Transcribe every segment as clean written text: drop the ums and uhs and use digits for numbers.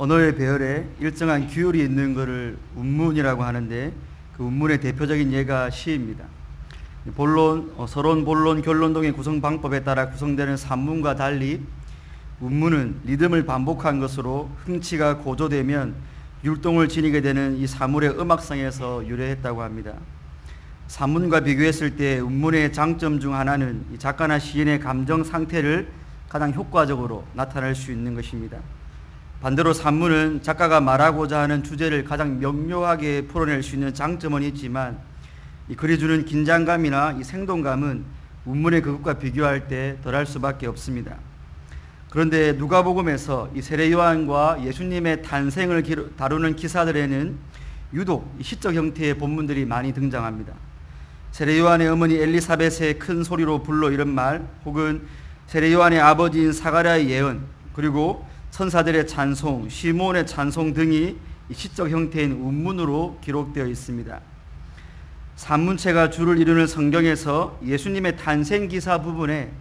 언어의 배열에 일정한 규율이 있는 것을 운문이라고 하는데, 그 운문의 대표적인 예가 시입니다. 본론, 서론, 본론, 결론 등의 구성 방법에 따라 구성되는 산문과 달리 운문은 리듬을 반복한 것으로 흥치가 고조되면 율동을 지니게 되는 이 사물의 음악성에서 유래했다고 합니다. 산문과 비교했을 때 운문의 장점 중 하나는 이 작가나 시인의 감정 상태를 가장 효과적으로 나타낼 수 있는 것입니다. 반대로 산문은 작가가 말하고자 하는 주제를 가장 명료하게 풀어낼 수 있는 장점은 있지만, 이 글이 주는 긴장감이나 이 생동감은 운문의 그것과 비교할 때 덜할 수밖에 없습니다. 그런데 누가복음에서 이 세례 요한과 예수님의 탄생을 다루는 기사들에는 유독 시적 형태의 본문들이 많이 등장합니다. 세례 요한의 어머니 엘리사벳의 큰 소리로 불러 이른 말, 혹은 세례 요한의 아버지인 사가랴의 예언, 그리고 천사들의 찬송, 시므온의 찬송 등이 시적 형태인 운문으로 기록되어 있습니다. 산문체가 주를 이루는 성경에서 예수님의 탄생 기사 부분에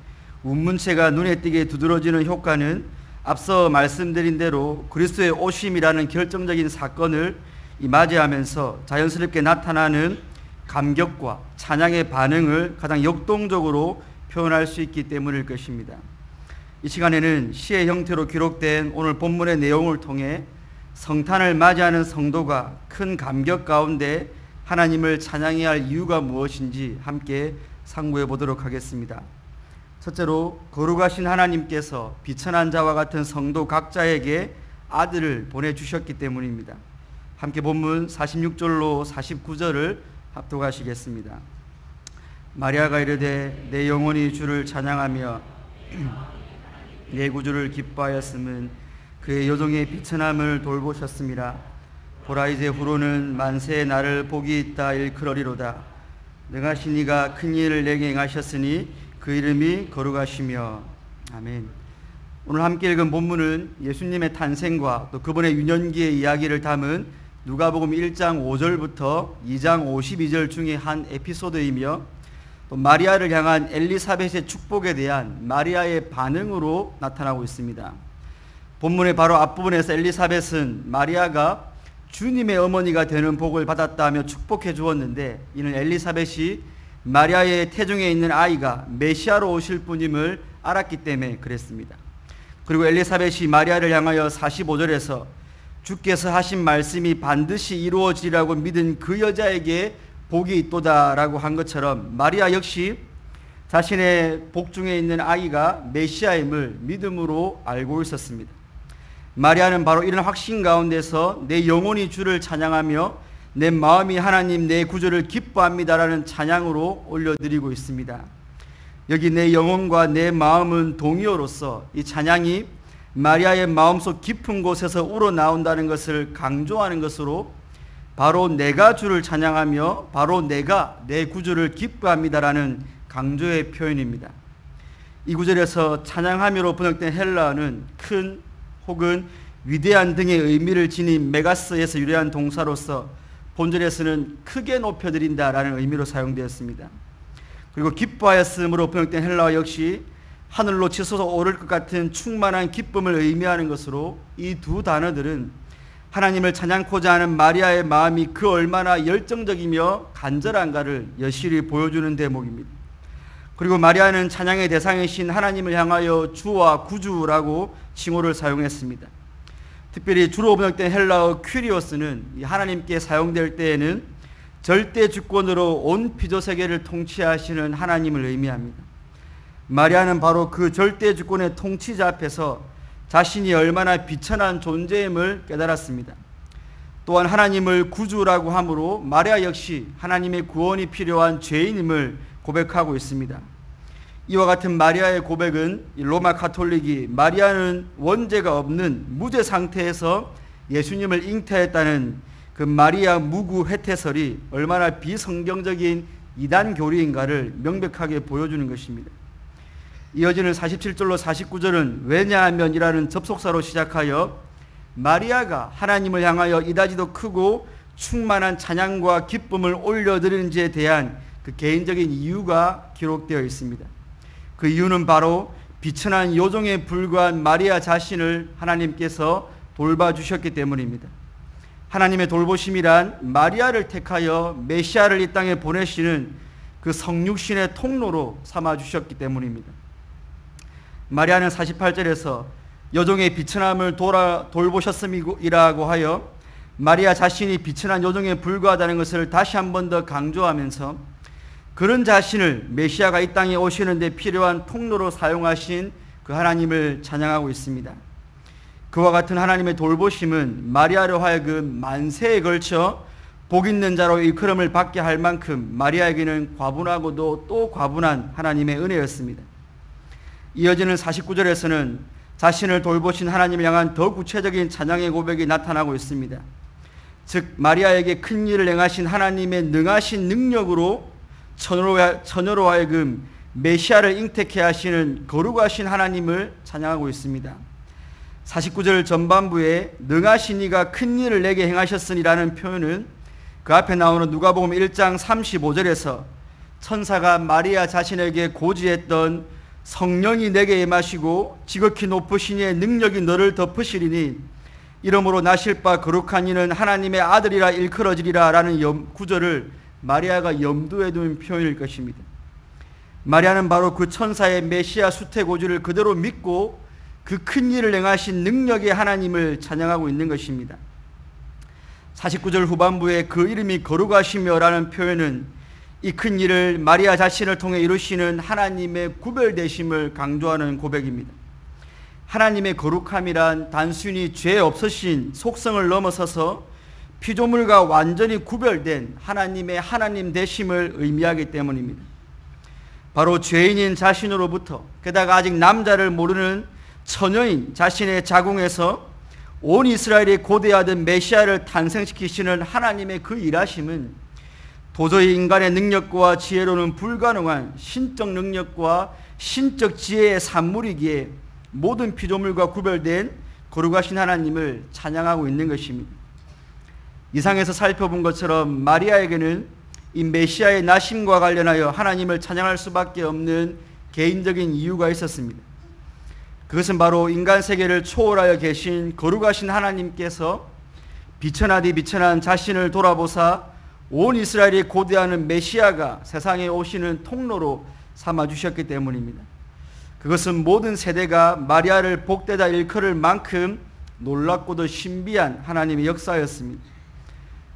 운문체가 눈에 띄게 두드러지는 효과는 앞서 말씀드린 대로 그리스도의 오심이라는 결정적인 사건을 맞이하면서 자연스럽게 나타나는 감격과 찬양의 반응을 가장 역동적으로 표현할 수 있기 때문일 것입니다. 이 시간에는 시의 형태로 기록된 오늘 본문의 내용을 통해 성탄을 맞이하는 성도가 큰 감격 가운데 하나님을 찬양해야 할 이유가 무엇인지 함께 상고해 보도록 하겠습니다. 첫째로, 거룩하신 하나님께서 비천한 자와 같은 성도 각자에게 아들을 보내주셨기 때문입니다. 함께 본문 46절로 49절을 합독하시겠습니다. 마리아가 이르되 내 영혼이 주를 찬양하며 내 구주를 기뻐하였음은 그의 여종의 비천함을 돌보셨음이라. 보라, 이제 후로는 만세의 나를 복이 있다 일컬으리로다. 능하신 이가 큰 일을 내게 행하셨으니 그 이름이 거룩하시며. 아멘. 오늘 함께 읽은 본문은 예수님의 탄생과 또 그분의 유년기의 이야기를 담은 누가복음 1장 5절부터 2장 52절 중에 한 에피소드이며, 또 마리아를 향한 엘리사벳의 축복에 대한 마리아의 반응으로 나타나고 있습니다. 본문의 바로 앞부분에서 엘리사벳은 마리아가 주님의 어머니가 되는 복을 받았다며 축복해 주었는데, 이는 엘리사벳이 마리아의 태중에 있는 아이가 메시아로 오실 분임을 알았기 때문에 그랬습니다. 그리고 엘리사벳이 마리아를 향하여 45절에서 주께서 하신 말씀이 반드시 이루어지리라고 믿은 그 여자에게 복이 있도다라고 한 것처럼, 마리아 역시 자신의 복 중에 있는 아이가 메시아임을 믿음으로 알고 있었습니다. 마리아는 바로 이런 확신 가운데서 내 영혼이 주를 찬양하며 내 마음이 하나님 내 구주를 기뻐합니다라는 찬양으로 올려드리고 있습니다. 여기 내 영혼과 내 마음은 동의어로서 이 찬양이 마리아의 마음속 깊은 곳에서 우러나온다는 것을 강조하는 것으로, 바로 내가 주를 찬양하며 바로 내가 내 구주를 기뻐합니다라는 강조의 표현입니다. 이 구절에서 찬양하며로 번역된 헬라어는 큰 혹은 위대한 등의 의미를 지닌 메가스에서 유래한 동사로서 본절에서는 크게 높여드린다라는 의미로 사용되었습니다. 그리고 기뻐하였음으로 번역된 헬라어 역시 하늘로 치솟아 오를 것 같은 충만한 기쁨을 의미하는 것으로, 이 두 단어들은 하나님을 찬양코자 하는 마리아의 마음이 그 얼마나 열정적이며 간절한가를 여실히 보여주는 대목입니다. 그리고 마리아는 찬양의 대상이신 하나님을 향하여 주와 구주라고 칭호를 사용했습니다. 특별히 주로 번역된 헬라어 퀴리오스는 하나님께 사용될 때에는 절대 주권으로 온 피조 세계를 통치하시는 하나님을 의미합니다. 마리아는 바로 그 절대 주권의 통치자 앞에서 자신이 얼마나 비천한 존재임을 깨달았습니다. 또한 하나님을 구주라고 하므로 마리아 역시 하나님의 구원이 필요한 죄인임을 고백하고 있습니다. 이와 같은 마리아의 고백은 로마 가톨릭이 마리아는 원죄가 없는 무죄 상태에서 예수님을 잉태했다는 그 마리아 무구 회태설이 얼마나 비성경적인 이단 교리인가를 명백하게 보여주는 것입니다. 이어지는 47절로 49절은 왜냐하면 이라는 접속사로 시작하여 마리아가 하나님을 향하여 이다지도 크고 충만한 찬양과 기쁨을 올려드리는지에 대한 그 개인적인 이유가 기록되어 있습니다. 그 이유는 바로 비천한 요종에 불과한 마리아 자신을 하나님께서 돌봐주셨기 때문입니다. 하나님의 돌보심이란 마리아를 택하여 메시아를 이 땅에 보내시는 그 성육신의 통로로 삼아주셨기 때문입니다. 마리아는 48절에서 여종의 비천함을 돌보셨음이라고 하여 마리아 자신이 비천한 여종에 불과하다는 것을 다시 한 번 더 강조하면서 그런 자신을 메시아가 이 땅에 오시는 데 필요한 통로로 사용하신 그 하나님을 찬양하고 있습니다. 그와 같은 하나님의 돌보심은 마리아로 하여금 만세에 걸쳐 복 있는 자로 일컬음을 받게 할 만큼 마리아에게는 과분하고도 또 과분한 하나님의 은혜였습니다. 이어지는 49절에서는 자신을 돌보신 하나님을 향한 더 구체적인 찬양의 고백이 나타나고 있습니다. 즉 마리아에게 큰 일을 행하신 하나님의 능하신 능력으로 처녀로 하여금 메시아를 잉태케 하시는 거룩하신 하나님을 찬양하고 있습니다. 49절 전반부에 능하신 이가 큰 일을 내게 행하셨으니라는 표현은 그 앞에 나오는 누가복음 1장 35절에서 천사가 마리아 자신에게 고지했던 성령이 내게 임하시고 지극히 높으신 이의 능력이 너를 덮으시리니 이러므로 나실 바 거룩한 이는 하나님의 아들이라 일컬어지리라 라는 구절을 마리아가 염두에 둔 표현일 것입니다. 마리아는 바로 그 천사의 메시아 수태고지를 그대로 믿고 그 큰 일을 행하신 능력의 하나님을 찬양하고 있는 것입니다. 49절 후반부에 그 이름이 거룩하시며 라는 표현은 이 큰 일을 마리아 자신을 통해 이루시는 하나님의 구별되심을 강조하는 고백입니다. 하나님의 거룩함이란 단순히 죄 없으신 속성을 넘어서서 피조물과 완전히 구별된 하나님의 하나님 되심을 의미하기 때문입니다. 바로 죄인인 자신으로부터 게다가 아직 남자를 모르는 처녀인 자신의 자궁에서 온 이스라엘이 고대하던 메시아를 탄생시키시는 하나님의 그 일하심은 도저히 인간의 능력과 지혜로는 불가능한 신적 능력과 신적 지혜의 산물이기에 모든 피조물과 구별된 거룩하신 하나님을 찬양하고 있는 것입니다. 이상에서 살펴본 것처럼 마리아에게는 이 메시아의 나심과 관련하여 하나님을 찬양할 수밖에 없는 개인적인 이유가 있었습니다. 그것은 바로 인간 세계를 초월하여 계신 거룩하신 하나님께서 비천하디 비천한 자신을 돌아보사 온 이스라엘이 고대하는 메시아가 세상에 오시는 통로로 삼아주셨기 때문입니다. 그것은 모든 세대가 마리아를 복되다 일컬을 만큼 놀랍고도 신비한 하나님의 역사였습니다.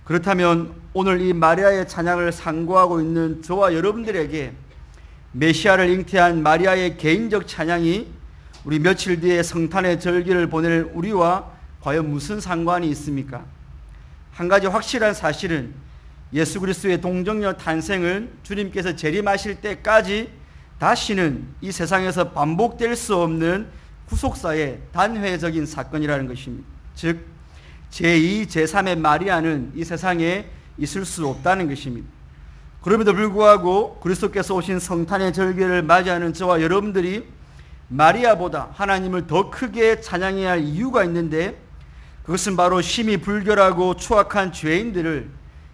그렇다면 오늘 이 마리아의 찬양을 상고하고 있는 저와 여러분들에게 메시아를 잉태한 마리아의 개인적 찬양이 우리 며칠 뒤에 성탄의 절기를 보낼 우리와 과연 무슨 상관이 있습니까? 한 가지 확실한 사실은 예수 그리스도의 동정녀 탄생은 주님께서 재림하실 때까지 다시는 이 세상에서 반복될 수 없는 구속사의 단회적인 사건이라는 것입니다. 즉 제2, 제3의 마리아는 이 세상에 있을 수 없다는 것입니다. 그럼에도 불구하고 그리스도께서 오신 성탄의 절기를 맞이하는 저와 여러분들이 마리아보다 하나님을 더 크게 찬양해야 할 이유가 있는데 그것은 바로 심히 불결하고 추악한 죄인들을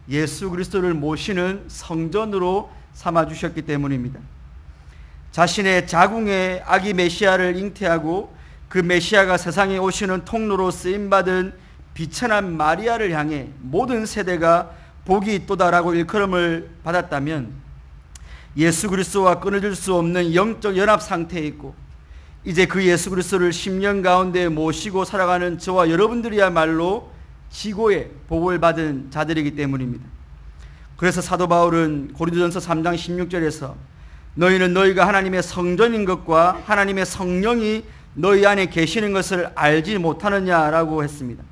예수 그리스도를 모시는 성전으로 삼아주셨기 때문입니다. 자신의 자궁에 아기 메시아를 잉태하고 그 메시아가 세상에 오시는 통로로 쓰임받은 비천한 마리아를 향해 모든 세대가 복이 있도다라고 일컬음을 받았다면 예수 그리스도와 끊어질 수 없는 영적 연합 상태에 있고 이제 그 예수 그리스도를 10년 가운데 모시고 살아가는 저와 여러분들이야말로 지고의 복을 받은 자들이기 때문입니다. 그래서 사도 바울은 고린도전서 3장 16절에서 너희는 너희가 하나님의 성전인 것과 하나님의 성령이 너희 안에 계시는 것을 알지 못하느냐라고 했습니다.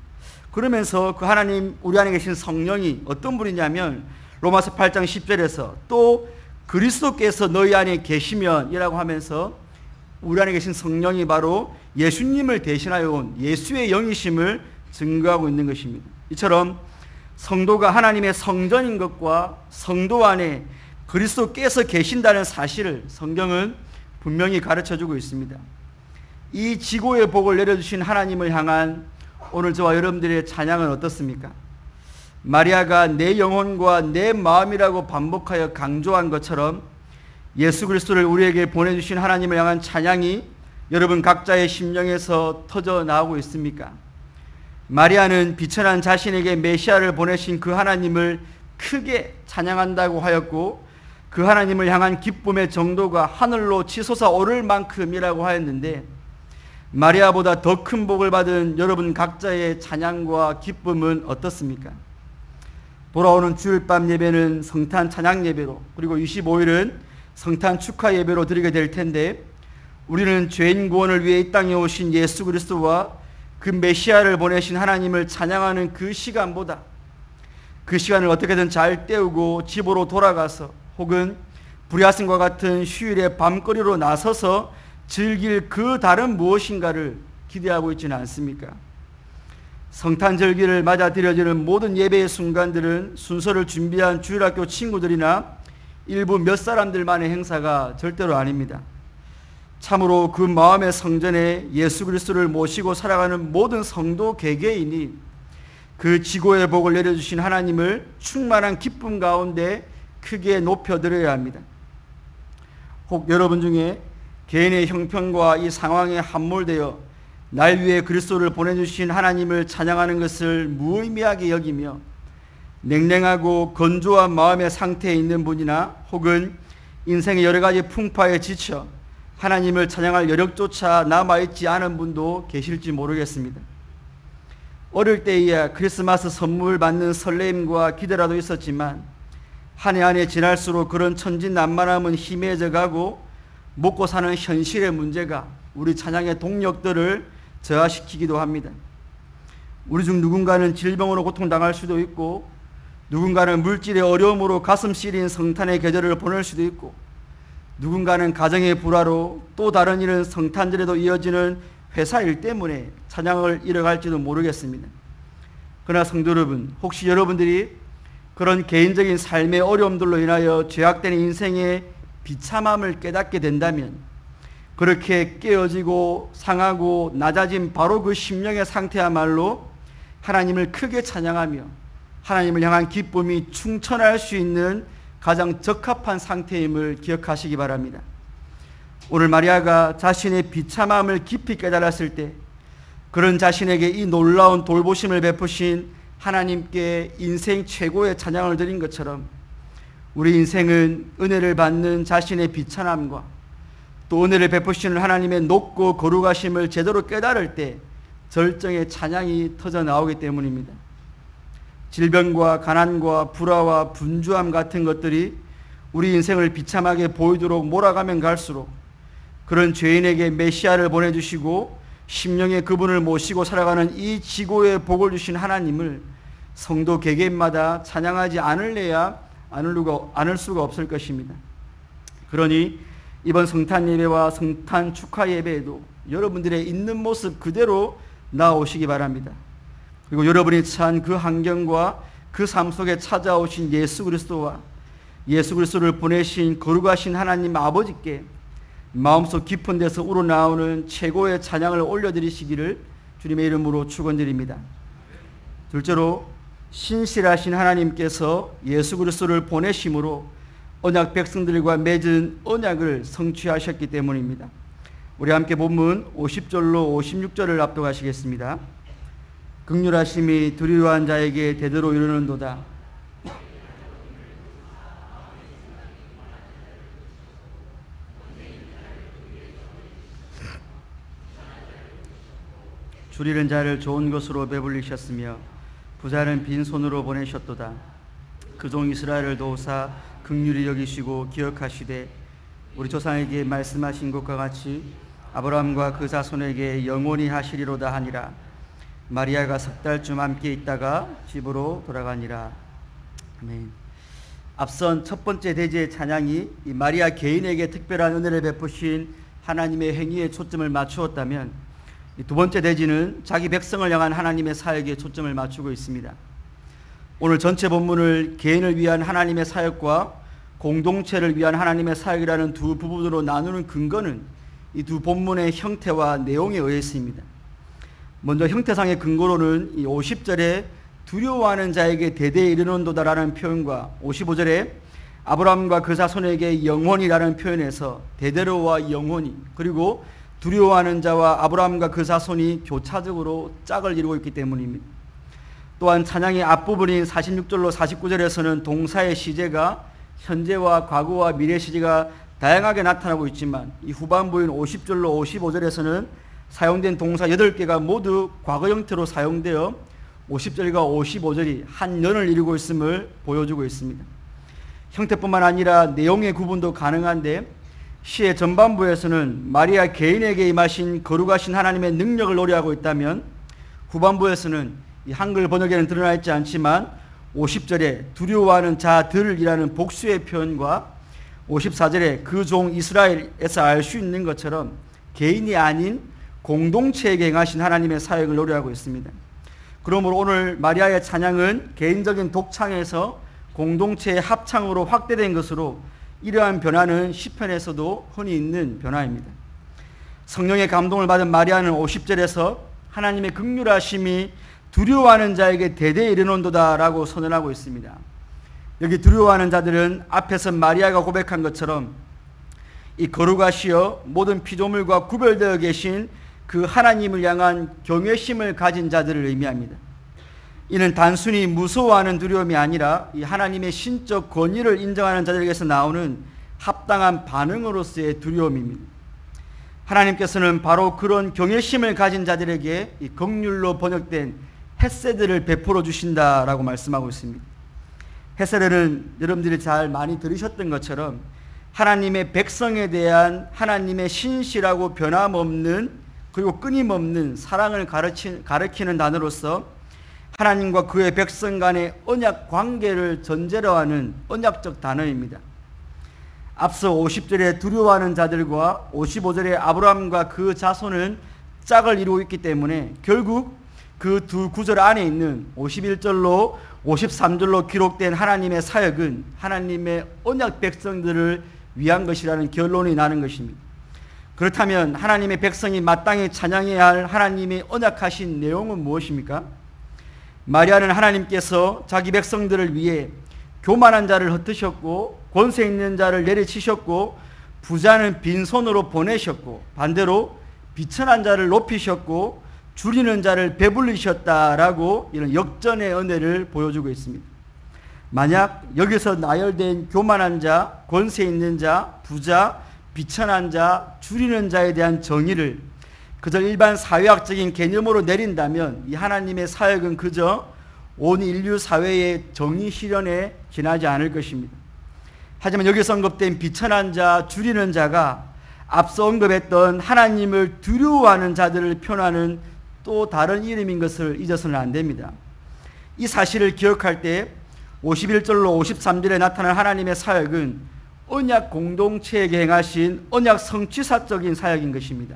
그러면서 그 하나님 우리 안에 계신 성령이 어떤 분이냐면 로마서 8장 10절에서 또 그리스도께서 너희 안에 계시면 이라고 하면서 우리 안에 계신 성령이 바로 예수님을 대신하여 온 예수의 영이심을 증거하고 있는 것입니다. 이처럼 성도가 하나님의 성전인 것과 성도 안에 그리스도께서 계신다는 사실을 성경은 분명히 가르쳐주고 있습니다. 이 지고의 복을 내려주신 하나님을 향한 오늘 저와 여러분들의 찬양은 어떻습니까? 마리아가 내 영혼과 내 마음이라고 반복하여 강조한 것처럼 예수 그리스도를 우리에게 보내주신 하나님을 향한 찬양이 여러분 각자의 심령에서 터져 나오고 있습니까? 마리아는 비천한 자신에게 메시아를 보내신 그 하나님을 크게 찬양한다고 하였고, 그 하나님을 향한 기쁨의 정도가 하늘로 치솟아 오를 만큼이라고 하였는데, 마리아보다 더 큰 복을 받은 여러분 각자의 찬양과 기쁨은 어떻습니까? 돌아오는 주일 밤 예배는 성탄 찬양 예배로, 그리고 25일은 성탄 축하 예배로 드리게 될 텐데, 우리는 죄인 구원을 위해 이 땅에 오신 예수 그리스도와 그 메시아를 보내신 하나님을 찬양하는 그 시간보다, 그 시간을 어떻게든 잘 때우고 집으로 돌아가서 혹은 브리아슨과 같은 휴일의 밤거리로 나서서 즐길 그 다른 무엇인가를 기대하고 있지는 않습니까? 성탄절기를 맞아 드려지는 모든 예배의 순간들은 순서를 준비한 주일학교 친구들이나 일부 몇 사람들만의 행사가 절대로 아닙니다. 참으로 그 마음의 성전에 예수 그리스도를 모시고 살아가는 모든 성도 개개인이 그 지고의 복을 내려주신 하나님을 충만한 기쁨 가운데 크게 높여드려야 합니다. 혹 여러분 중에 개인의 형편과 이 상황에 함몰되어 날 위해 그리스도를 보내주신 하나님을 찬양하는 것을 무의미하게 여기며 냉랭하고 건조한 마음의 상태에 있는 분이나 혹은 인생의 여러 가지 풍파에 지쳐 하나님을 찬양할 여력조차 남아있지 않은 분도 계실지 모르겠습니다. 어릴 때에야 크리스마스 선물 받는 설레임과 기대라도 있었지만 한 해 한 해 지날수록 그런 천진난만함은 희미해져 가고 먹고 사는 현실의 문제가 우리 찬양의 동력들을 저하시키기도 합니다. 우리 중 누군가는 질병으로 고통당할 수도 있고, 누군가는 물질의 어려움으로 가슴 시린 성탄의 계절을 보낼 수도 있고, 누군가는 가정의 불화로, 또 다른 일은 성탄절에도 이어지는 회사 일 때문에 찬양을 잃어갈지도 모르겠습니다. 그러나 성도 여러분, 혹시 여러분들이 그런 개인적인 삶의 어려움들로 인하여 죄악된 인생의 비참함을 깨닫게 된다면, 그렇게 깨어지고 상하고 낮아진 바로 그 심령의 상태야말로 하나님을 크게 찬양하며 하나님을 향한 기쁨이 충천할 수 있는 가장 적합한 상태임을 기억하시기 바랍니다. 오늘 마리아가 자신의 비참함을 깊이 깨달았을 때 그런 자신에게 이 놀라운 돌보심을 베푸신 하나님께 인생 최고의 찬양을 드린 것처럼, 우리 인생은 은혜를 받는 자신의 비천함과 또 은혜를 베푸시는 하나님의 높고 거룩하심을 제대로 깨달을 때 절정의 찬양이 터져 나오기 때문입니다. 질병과 가난과 불화와 분주함 같은 것들이 우리 인생을 비참하게 보이도록 몰아가면 갈수록 그런 죄인에게 메시아를 보내주시고 심령의 그분을 모시고 살아가는 이 지고의 복을 주신 하나님을 성도 개개인마다 찬양하지 않을 수가 없을 것입니다. 그러니 이번 성탄 예배와 성탄 축하 예배에도 여러분들의 있는 모습 그대로 나오시기 바랍니다. 그리고 여러분이 처한 그 환경과 그 삶 속에 찾아오신 예수 그리스도와 예수 그리스도를 보내신 거룩하신 하나님 아버지께 마음속 깊은 데서 우러나오는 최고의 찬양을 올려드리시기를 주님의 이름으로 축원드립니다. 둘째로, 신실하신 하나님께서 예수 그리스도를 보내심으로 언약 백성들과 맺은 언약을 성취하셨기 때문입니다. 우리 함께 본문 50절로 56절을 압독하시겠습니다. 긍휼하심이 두려워한 자에게 대대로 이르는도다. 줄이는 자를 좋은 것으로 배불리셨으며 부자는 빈손으로 보내셨도다. 그 종 이스라엘을 도우사 긍휼히 여기시고 기억하시되 우리 조상에게 말씀하신 것과 같이 아브라함과 그 자손에게 영원히 하시리로다 하니라. 마리아가 석 달쯤 함께 있다가 집으로 돌아가니라. 아멘. 앞선 첫 번째 대제의 찬양이 이 마리아 개인에게 특별한 은혜를 베푸신 하나님의 행위에 초점을 맞추었다면, 두 번째 대지는 자기 백성을 향한 하나님의 사역에 초점을 맞추고 있습니다. 오늘 전체 본문을 개인을 위한 하나님의 사역과 공동체를 위한 하나님의 사역이라는 두 부분으로 나누는 근거는 이 두 본문의 형태와 내용에 의해 있습니다. 먼저 형태상의 근거로는 이 50절에 두려워하는 자에게 대대에 이르는도다라는 표현과 55절에 아브라함과 그 자손에게 영원이라는 표현에서 대대로와 영원히, 그리고 두려워하는 자와 아브라함과 그 자손이 교차적으로 짝을 이루고 있기 때문입니다. 또한 찬양의 앞부분인 46절로 49절에서는 동사의 시제가 현재와 과거와 미래 시제가 다양하게 나타나고 있지만 이 후반부인 50절로 55절에서는 사용된 동사 8개가 모두 과거 형태로 사용되어 50절과 55절이 한 년을 이루고 있음을 보여주고 있습니다. 형태뿐만 아니라 내용의 구분도 가능한데 시의 전반부에서는 마리아 개인에게 임하신 거룩하신 하나님의 능력을 노래하고 있다면 후반부에서는 이 한글 번역에는 드러나 있지 않지만 50절에 두려워하는 자들이라는 복수의 표현과 54절에 그 종 이스라엘에서 알 수 있는 것처럼 개인이 아닌 공동체에게 행하신 하나님의 사역을 노래하고 있습니다. 그러므로 오늘 마리아의 찬양은 개인적인 독창에서 공동체의 합창으로 확대된 것으로 이러한 변화는 시편에서도 흔히 있는 변화입니다. 성령의 감동을 받은 마리아는 50절에서 하나님의 긍휼하심이 두려워하는 자에게 대대에 이르는도다 라고 선언하고 있습니다. 여기 두려워하는 자들은 앞에서 마리아가 고백한 것처럼 이 거룩하시어 모든 피조물과 구별되어 계신 그 하나님을 향한 경외심을 가진 자들을 의미합니다. 이는 단순히 무서워하는 두려움이 아니라 이 하나님의 신적 권위를 인정하는 자들에게서 나오는 합당한 반응으로서의 두려움입니다. 하나님께서는 바로 그런 경외심을 가진 자들에게 이 긍휼로 번역된 헤세드를 베풀어 주신다라고 말씀하고 있습니다. 헤세드는 여러분들이 잘 많이 들으셨던 것처럼 하나님의 백성에 대한 하나님의 신실하고 변함없는 그리고 끊임없는 사랑을 가리키는 단어로서 하나님과 그의 백성 간의 언약 관계를 전제로 하는 언약적 단어입니다. 앞서 50절에 두려워하는 자들과 55절에 아브라함과 그 자손은 짝을 이루고 있기 때문에 결국 그 두 구절 안에 있는 51절로 53절로 기록된 하나님의 사역은 하나님의 언약 백성들을 위한 것이라는 결론이 나는 것입니다. 그렇다면 하나님의 백성이 마땅히 찬양해야 할 하나님의 언약하신 내용은 무엇입니까? 마리아는 하나님께서 자기 백성들을 위해 교만한 자를 흩으셨고 권세 있는 자를 내리치셨고 부자는 빈손으로 보내셨고 반대로 비천한 자를 높이셨고 줄이는 자를 배불리셨다라고 이런 역전의 은혜를 보여주고 있습니다. 만약 여기서 나열된 교만한 자, 권세 있는 자, 부자, 비천한 자, 줄이는 자에 대한 정의를 그저 일반 사회학적인 개념으로 내린다면 이 하나님의 사역은 그저 온 인류 사회의 정의 실현에 지나지 않을 것입니다. 하지만 여기서 언급된 비천한 자, 줄이는 자가 앞서 언급했던 하나님을 두려워하는 자들을 표현하는 또 다른 이름인 것을 잊어서는 안 됩니다. 이 사실을 기억할 때 51절로 53절에 나타난 하나님의 사역은 언약 공동체에게 행하신 언약 성취사적인 사역인 것입니다.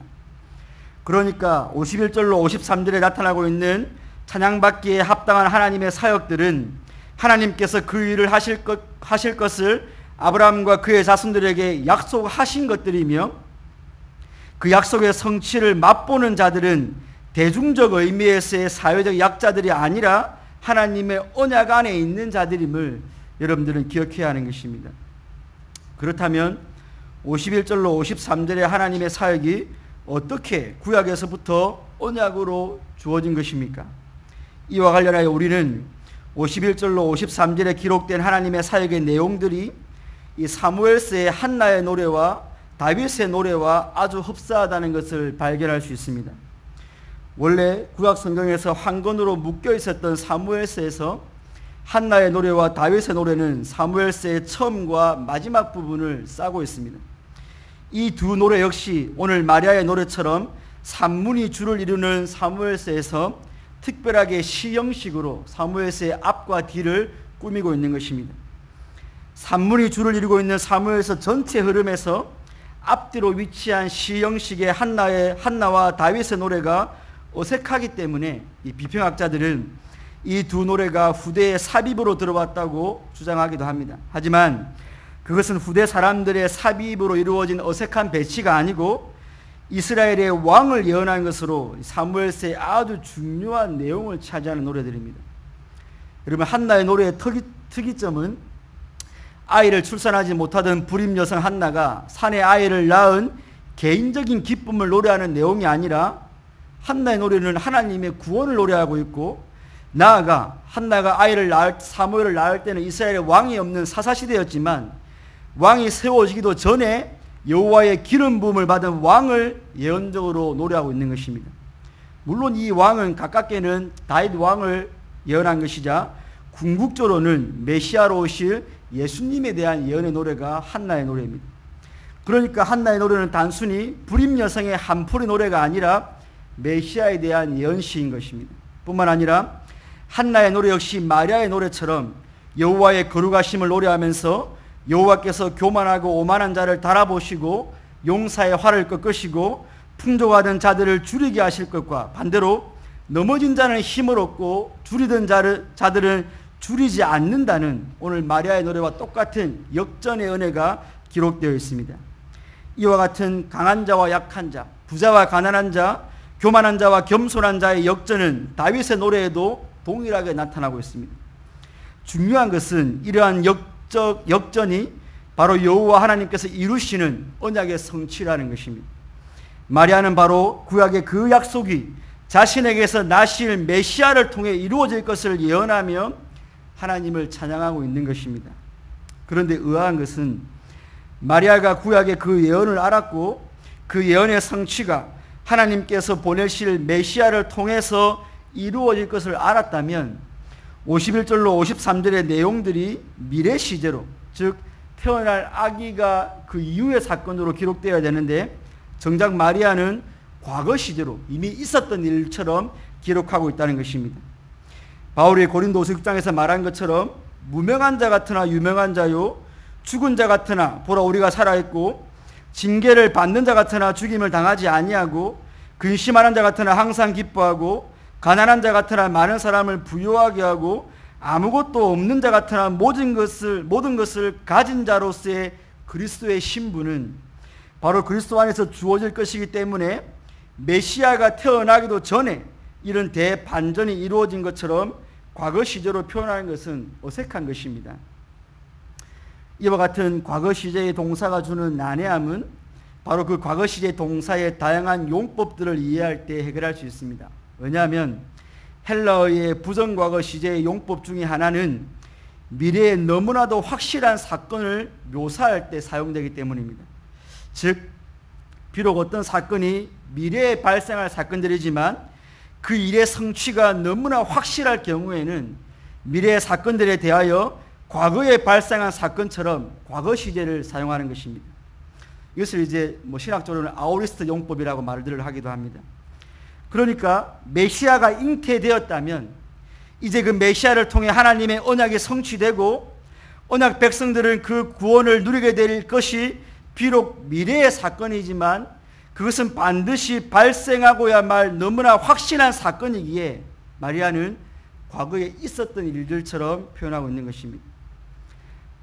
그러니까 51절로 53절에 나타나고 있는 찬양받기에 합당한 하나님의 사역들은 하나님께서 그 일을 하실 것을 아브라함과 그의 자손들에게 약속하신 것들이며 그 약속의 성취를 맛보는 자들은 대중적 의미에서의 사회적 약자들이 아니라 하나님의 언약 안에 있는 자들임을 여러분들은 기억해야 하는 것입니다. 그렇다면 51절로 53절의 하나님의 사역이 어떻게 구약에서부터 언약으로 주어진 것입니까? 이와 관련하여 우리는 51절로 53절에 기록된 하나님의 사역의 내용들이 이 사무엘서의 한나의 노래와 다윗의 노래와 아주 흡사하다는 것을 발견할 수 있습니다. 원래 구약 성경에서 황건으로 묶여 있었던 사무엘서에서 한나의 노래와 다윗의 노래는 사무엘서의 처음과 마지막 부분을 싸고 있습니다. 이 두 노래 역시 오늘 마리아의 노래처럼 산문이 줄을 이루는 사무엘서에서 특별하게 시 형식으로 사무엘서의 앞과 뒤를 꾸미고 있는 것입니다. 산문이 줄을 이루고 있는 사무엘서 전체 흐름에서 앞뒤로 위치한 시 형식의 한나와 다윗의 노래가 어색하기 때문에 이 비평학자들은 이 두 노래가 후대의 삽입으로 들어왔다고 주장하기도 합니다. 하지만 그것은 후대 사람들의 삽입으로 이루어진 어색한 배치가 아니고 이스라엘의 왕을 예언한 것으로 사무엘서의 아주 중요한 내용을 차지하는 노래들입니다. 여러분, 한나의 노래의 특이점은 아이를 출산하지 못하던 불임 여성 한나가 산에 아이를 낳은 개인적인 기쁨을 노래하는 내용이 아니라 한나의 노래는 하나님의 구원을 노래하고 있고, 나아가 한나가 사무엘을 낳을 때는 이스라엘에 왕이 없는 사사시대였지만 왕이 세워지기도 전에 여호와의 기름 부음을 받은 왕을 예언적으로 노래하고 있는 것입니다. 물론 이 왕은 가깝게는 다윗 왕을 예언한 것이자 궁극적으로는 메시아로 오실 예수님에 대한 예언의 노래가 한나의 노래입니다. 그러니까 한나의 노래는 단순히 불임 여성의 한풀이 노래가 아니라 메시아에 대한 예언시인 것입니다. 뿐만 아니라 한나의 노래 역시 마리아의 노래처럼 여호와의 거룩하심을 노래하면서 여호와께서 교만하고 오만한 자를 달아보시고 용사의 활을 꺾으시고 풍족하던 자들을 줄이게 하실 것과 반대로 넘어진 자는 힘을 얻고 줄이던 자들은 줄이지 않는다는 오늘 마리아의 노래와 똑같은 역전의 은혜가 기록되어 있습니다. 이와 같은 강한 자와 약한 자, 부자와 가난한 자, 교만한 자와 겸손한 자의 역전은 다윗의 노래에도 동일하게 나타나고 있습니다. 중요한 것은 이러한 역전이 바로 여호와 하나님께서 이루시는 언약의 성취라는 것입니다. 마리아는 바로 구약의 그 약속이 자신에게서 나실 메시아를 통해 이루어질 것을 예언하며 하나님을 찬양하고 있는 것입니다. 그런데 의아한 것은 마리아가 구약의 그 예언을 알았고 그 예언의 성취가 하나님께서 보내실 메시아를 통해서 이루어질 것을 알았다면 51절로 53절의 내용들이 미래 시제로, 즉 태어날 아기가 그 이후의 사건으로 기록되어야 되는데 정작 마리아는 과거 시제로 이미 있었던 일처럼 기록하고 있다는 것입니다. 바울이 고린도서 6장에서 말한 것처럼 무명한 자 같으나 유명한 자요, 죽은 자 같으나 보라 우리가 살아있고, 징계를 받는 자 같으나 죽임을 당하지 아니하고, 근심하는 자 같으나 항상 기뻐하고, 가난한 자 같으나 많은 사람을 부유하게 하고, 아무것도 없는 자 같으나 모든 것을 가진 자로서의 그리스도의 신분은 바로 그리스도 안에서 주어질 것이기 때문에 메시아가 태어나기도 전에 이런 대반전이 이루어진 것처럼 과거 시제로 표현하는 것은 어색한 것입니다. 이와 같은 과거 시제의 동사가 주는 난해함은 바로 그 과거 시제 동사의 다양한 용법들을 이해할 때 해결할 수 있습니다. 왜냐하면 헬라어의 부정과거 시제의 용법 중에 하나는 미래에 너무나도 확실한 사건을 묘사할 때 사용되기 때문입니다. 즉, 비록 어떤 사건이 미래에 발생할 사건들이지만 그 일의 성취가 너무나 확실할 경우에는 미래의 사건들에 대하여 과거에 발생한 사건처럼 과거 시제를 사용하는 것입니다. 이것을 이제 신학적으로는 아오리스트 용법이라고 말들을 하기도 합니다. 그러니까 메시아가 잉태되었다면 이제 그 메시아를 통해 하나님의 언약이 성취되고 언약 백성들은 그 구원을 누리게 될 것이 비록 미래의 사건이지만 그것은 반드시 발생하고야 말 너무나 확신한 사건이기에 마리아는 과거에 있었던 일들처럼 표현하고 있는 것입니다.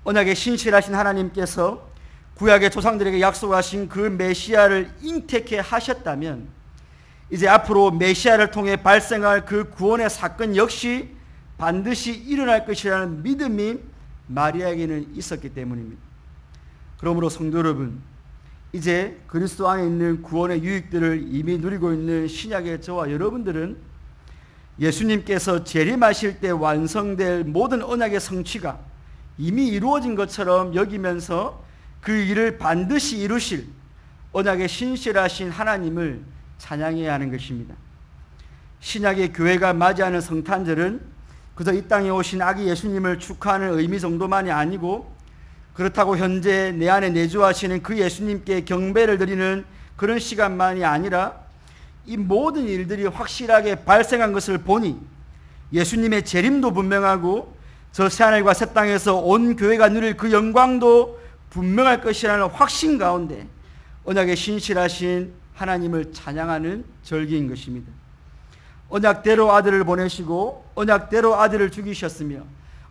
언약에 신실하신 하나님께서 구약의 조상들에게 약속하신 그 메시아를 잉태케 하셨다면 이제 앞으로 메시아를 통해 발생할 그 구원의 사건 역시 반드시 일어날 것이라는 믿음이 마리아에게는 있었기 때문입니다. 그러므로 성도 여러분, 이제 그리스도 안에 있는 구원의 유익들을 이미 누리고 있는 신약의 저와 여러분들은 예수님께서 재림하실 때 완성될 모든 언약의 성취가 이미 이루어진 것처럼 여기면서 그 일을 반드시 이루실 언약의 신실하신 하나님을 찬양해야 하는 것입니다. 신약의 교회가 맞이하는 성탄절은 그저 이 땅에 오신 아기 예수님을 축하하는 의미 정도만이 아니고 그렇다고 현재 내 안에 내주하시는 그 예수님께 경배를 드리는 그런 시간만이 아니라 이 모든 일들이 확실하게 발생한 것을 보니 예수님의 재림도 분명하고 저 새하늘과 새 땅에서 온 교회가 누릴 그 영광도 분명할 것이라는 확신 가운데 언약의 신실하신 하나님을 찬양하는 절기인 것입니다. 언약대로 아들을 보내시고 언약대로 아들을 죽이셨으며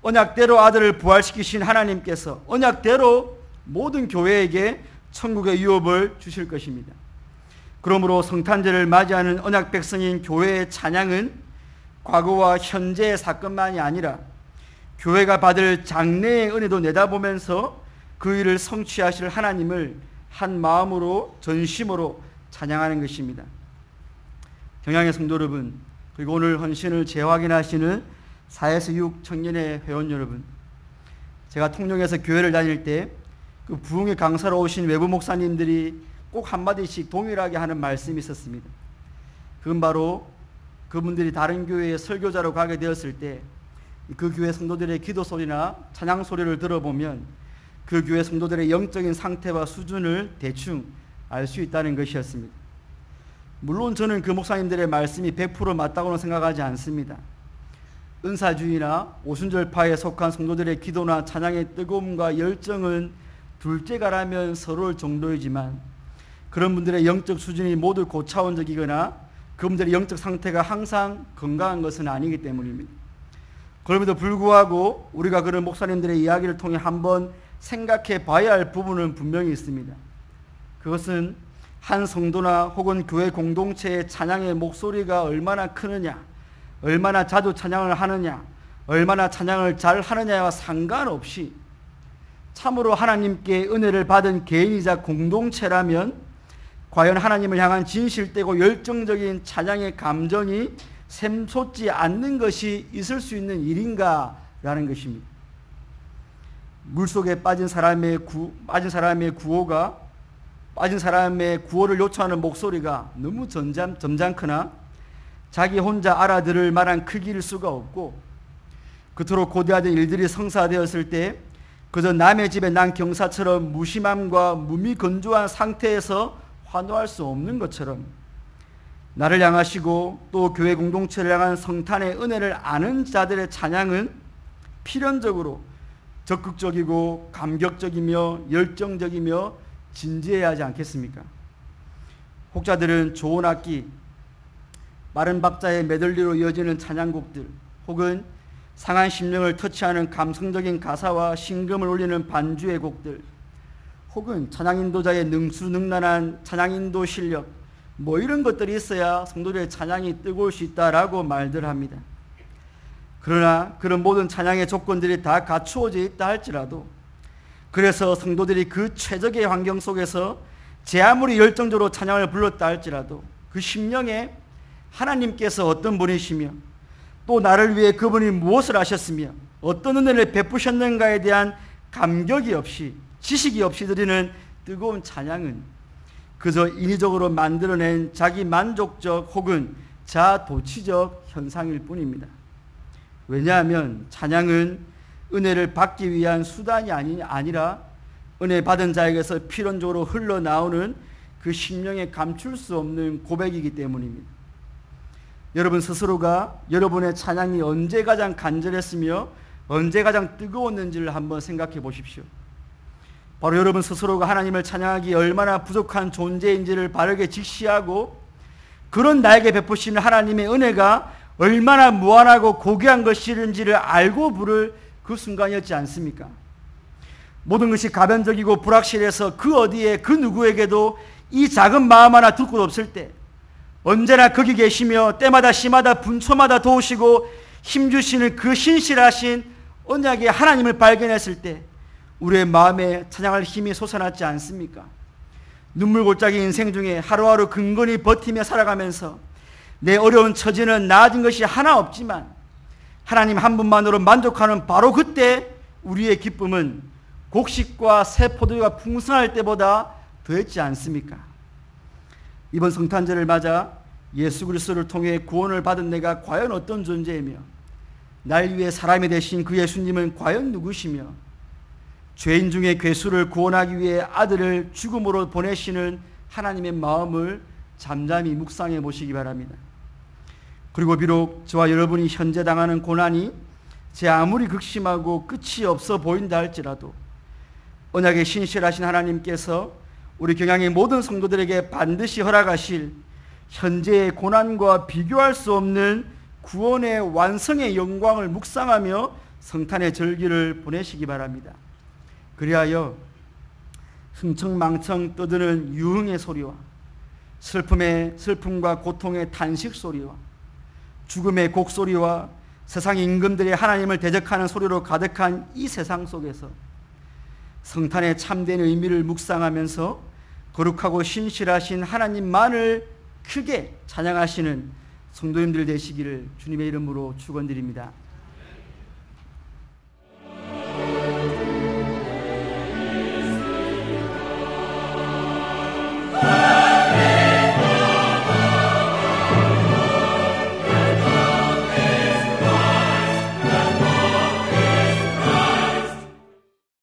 언약대로 아들을 부활시키신 하나님께서 언약대로 모든 교회에게 천국의 유업을 주실 것입니다. 그러므로 성탄절을 맞이하는 언약 백성인 교회의 찬양은 과거와 현재의 사건만이 아니라 교회가 받을 장래의 은혜도 내다보면서 그 일을 성취하실 하나님을 한 마음으로 전심으로 찬양하는 것입니다. 경양의 성도 여러분, 그리고 오늘 헌신을 재확인하시는 4에서 6 청년의 회원 여러분, 제가 통영에서 교회를 다닐 때 그 부흥의 강사로 오신 외부 목사님들이 꼭 한마디씩 동일하게 하는 말씀이 있었습니다. 그건 바로 그분들이 다른 교회에 설교자로 가게 되었을 때 그 교회 성도들의 기도 소리나 찬양 소리를 들어보면 그 교회 성도들의 영적인 상태와 수준을 대충 알 수 있다는 것이었습니다. 물론 저는 그 목사님들의 말씀이 100% 맞다고는 생각하지 않습니다. 은사주의나 오순절파에 속한 성도들의 기도나 찬양의 뜨거움과 열정은 둘째가라면 서러울 정도이지만 그런 분들의 영적 수준이 모두 고차원적이거나 그분들의 영적 상태가 항상 건강한 것은 아니기 때문입니다. 그럼에도 불구하고 우리가 그런 목사님들의 이야기를 통해 한번 생각해 봐야 할 부분은 분명히 있습니다. 그것은 한 성도나 혹은 교회 공동체의 찬양의 목소리가 얼마나 크느냐, 얼마나 자주 찬양을 하느냐, 얼마나 찬양을 잘 하느냐와 상관없이 참으로 하나님께 은혜를 받은 개인이자 공동체라면 과연 하나님을 향한 진실되고 열정적인 찬양의 감정이 샘솟지 않는 것이 있을 수 있는 일인가라는 것입니다. 물속에 빠진 사람의 구호를 요청하는 목소리가 너무 점잖거나 자기 혼자 알아들을 만한 크기일 수가 없고 그토록 고대하던 일들이 성사되었을 때 그저 남의 집에 난 경사처럼 무심함과 무미건조한 상태에서 환호할 수 없는 것처럼 나를 향하시고 또 교회 공동체를 향한 성탄의 은혜를 아는 자들의 찬양은 필연적으로 적극적이고 감격적이며 열정적이며 진지해야 하지 않겠습니까? 혹자들은 좋은 악기, 빠른 박자의 메들리로 이어지는 찬양곡들 혹은 상한 심령을 터치하는 감성적인 가사와 신금을 울리는 반주의 곡들 혹은 찬양인도자의 능수능란한 찬양인도 실력 이런 것들이 있어야 성도들의 찬양이 뜨거울 수 있다라고 말들 합니다. 그러나 그런 모든 찬양의 조건들이 다 갖추어져 있다 할지라도 그래서 성도들이 그 최적의 환경 속에서 제 아무리 열정적으로 찬양을 불렀다 할지라도 그 심령에 하나님께서 어떤 분이시며 또 나를 위해 그분이 무엇을 하셨으며 어떤 은혜를 베푸셨는가에 대한 감격이 없이 지식이 없이 드리는 뜨거운 찬양은 그저 인위적으로 만들어낸 자기 만족적 혹은 자도취적 현상일 뿐입니다. 왜냐하면 찬양은 은혜를 받기 위한 수단이 아니라 은혜 받은 자에게서 필연적으로 흘러나오는 그 심령에 감출 수 없는 고백이기 때문입니다. 여러분 스스로가 여러분의 찬양이 언제 가장 간절했으며 언제 가장 뜨거웠는지를 한번 생각해 보십시오. 바로 여러분 스스로가 하나님을 찬양하기 얼마나 부족한 존재인지를 바르게 직시하고 그런 나에게 베푸시는 하나님의 은혜가 얼마나 무한하고 고귀한 것인지를 알고 부를 그 순간이었지 않습니까? 모든 것이 가변적이고 불확실해서 그 어디에 그 누구에게도 이 작은 마음 하나 둘 곳 없을 때 언제나 거기 계시며 때마다 시마다 분초마다 도우시고 힘주시는 그 신실하신 언약의 하나님을 발견했을 때 우리의 마음에 찬양할 힘이 솟아났지 않습니까? 눈물골짜기 인생 중에 하루하루 근근히 버티며 살아가면서 내 어려운 처지는 나아진 것이 하나 없지만 하나님 한 분만으로 만족하는 바로 그때 우리의 기쁨은 곡식과 새 포도주가 풍성할 때보다 더했지 않습니까? 이번 성탄절을 맞아 예수 그리스도를 통해 구원을 받은 내가 과연 어떤 존재이며 날 위해 사람이 되신 그 예수님은 과연 누구시며 죄인 중에 괴수를 구원하기 위해 아들을 죽음으로 보내시는 하나님의 마음을 잠잠히 묵상해 보시기 바랍니다. 그리고 비록 저와 여러분이 현재 당하는 고난이 제 아무리 극심하고 끝이 없어 보인다 할지라도 언약의 신실하신 하나님께서 우리 경양의 모든 성도들에게 반드시 허락하실 현재의 고난과 비교할 수 없는 구원의 완성의 영광을 묵상하며 성탄의 절기를 보내시기 바랍니다. 그리하여 흥청망청 떠드는 유흥의 소리와 슬픔과 고통의 탄식 소리와 죽음의 곡소리와 세상 임금들이 하나님을 대적하는 소리로 가득한 이 세상 속에서 성탄의 참된 의미를 묵상하면서 거룩하고 신실하신 하나님만을 크게 찬양하시는 성도님들 되시기를 주님의 이름으로 축원드립니다.